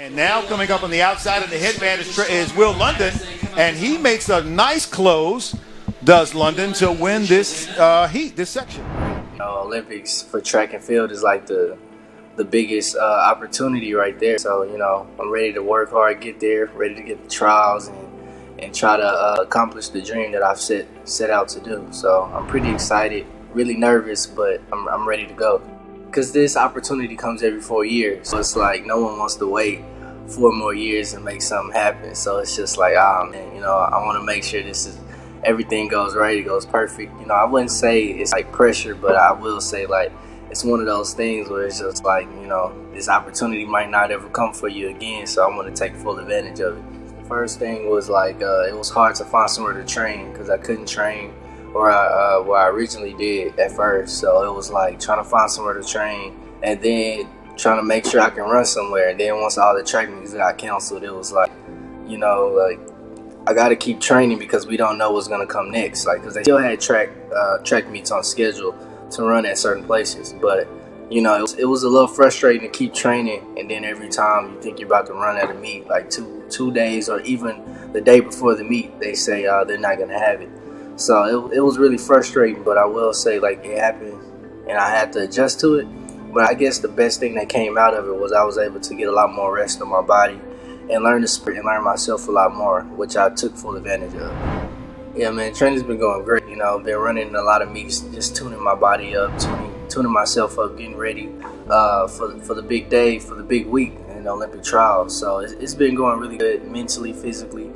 And now coming up on the outside of the headband is Will London, and he makes a nice close, does London, to win this heat, this section. Olympics for track and field is like the biggest opportunity right there. So, I'm ready to work hard, get there, ready to get the trials and try to accomplish the dream that I've set out to do. So I'm pretty excited, really nervous, but I'm ready to go. Because this opportunity comes every 4 years. So it's like no one wants to wait 4 more years and make something happen. So it's just like, man, I want to make sure everything goes right, it goes perfect. I wouldn't say it's like pressure, but I will say like it's one of those things where it's just like, this opportunity might not ever come for you again, so I want to take full advantage of it. First thing was like, it was hard to find somewhere to train because I couldn't train where I originally did at first. So it was like trying to find somewhere to train and then trying to make sure I can run somewhere. And then once all the track meets got canceled, it was like, like I got to keep training because we don't know what's going to come next. Like, because they still had track meets on schedule to run at certain places. But, it was a little frustrating to keep training. And then every time you think you're about to run at a meet, like two days or even the day before the meet, they say they're not going to have it. So it was really frustrating, but I will say like it happened and I had to adjust to it. But I guess the best thing that came out of it was I was able to get a lot more rest on my body and learn the sport and learn myself a lot more, which I took full advantage of. Yeah, man, training's been going great. I've been running a lot of meets, just tuning my body up, tuning myself up, getting ready for the big day, for the big week in the Olympic trials. So it's been going really good mentally, physically.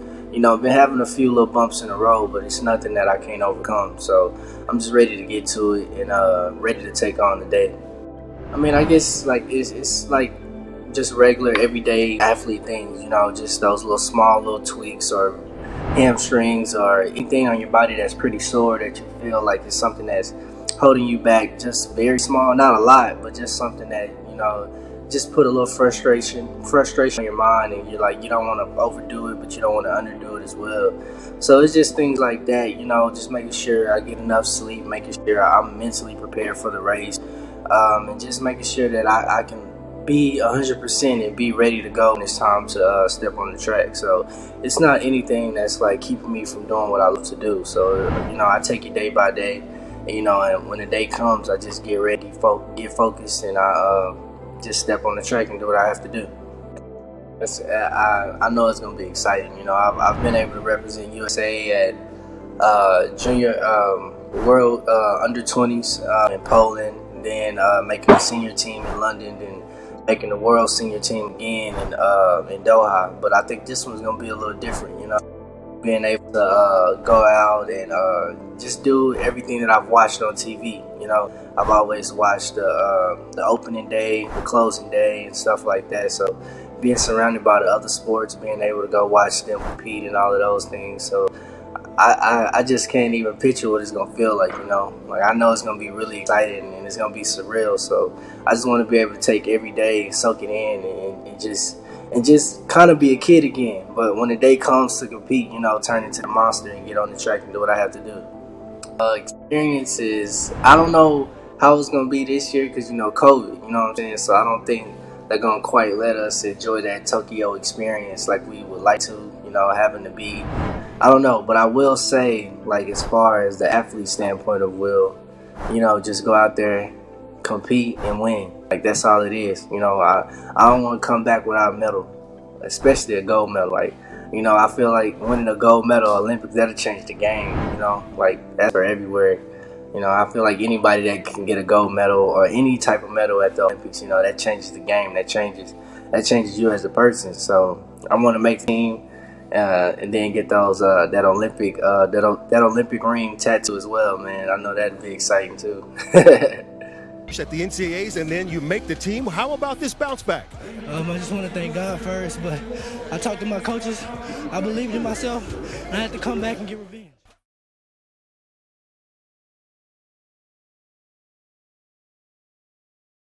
I've been having a few little bumps in a row, but it's nothing that I can't overcome. So I'm just ready to get to it and ready to take on the day. I mean, I guess like it's like just regular everyday athlete things, just those small little tweaks or hamstrings or anything on your body that's pretty sore that you feel like it's something that's holding you back, just very small, not a lot, but just something that, just put a little frustration on your mind, and you're like, you don't want to overdo it, but you don't want to underdo it as well. So it's just things like that, just making sure I get enough sleep, making sure I'm mentally prepared for the race, and just making sure that I can be 100% and be ready to go when it's time to step on the track. So it's not anything that's like keeping me from doing what I love to do. So, I take it day by day, and when the day comes, I just get ready, get focused, and I just step on the track and do what I have to do. I know it's going to be exciting. I've been able to represent USA at junior world under 20s in Poland, then making the senior team in London, then making the world senior team again in Doha. But I think this one's going to be a little different, being able to go out and just do everything that I've watched on TV. I've always watched the opening day, the closing day, and stuff like that. So being surrounded by the other sports, being able to go watch them compete and all of those things. So I just can't even picture what it's going to feel like, Like, I know it's going to be really exciting and it's going to be surreal. So I just want to be able to take every day, soak it in, and just kind of be a kid again. But when the day comes to compete, turn into the monster and get on the track and do what I have to do. Experiences, I don't know how it's going to be this year because, COVID, what I'm saying? So I don't think they're going to quite let us enjoy that Tokyo experience like we would like to, having to be, I don't know. But I will say, like, as far as the athlete standpoint of Will, just go out there, compete, and win. Like, that's all it is. I don't want to come back without a medal, especially a gold medal. Like, I feel like winning a gold medal Olympics, that'll change the game, like that's for everywhere. I feel like anybody that can get a gold medal or any type of medal at the Olympics, that changes the game, that changes you as a person. So I want to make the team and then get those that Olympic ring tattoo as well, man. I know that'd be exciting too. At the NCAAs, and then you make the team. How about this bounce back? I just want to thank God first, but I talked to my coaches. I believed in myself, and I had to come back and get revenge.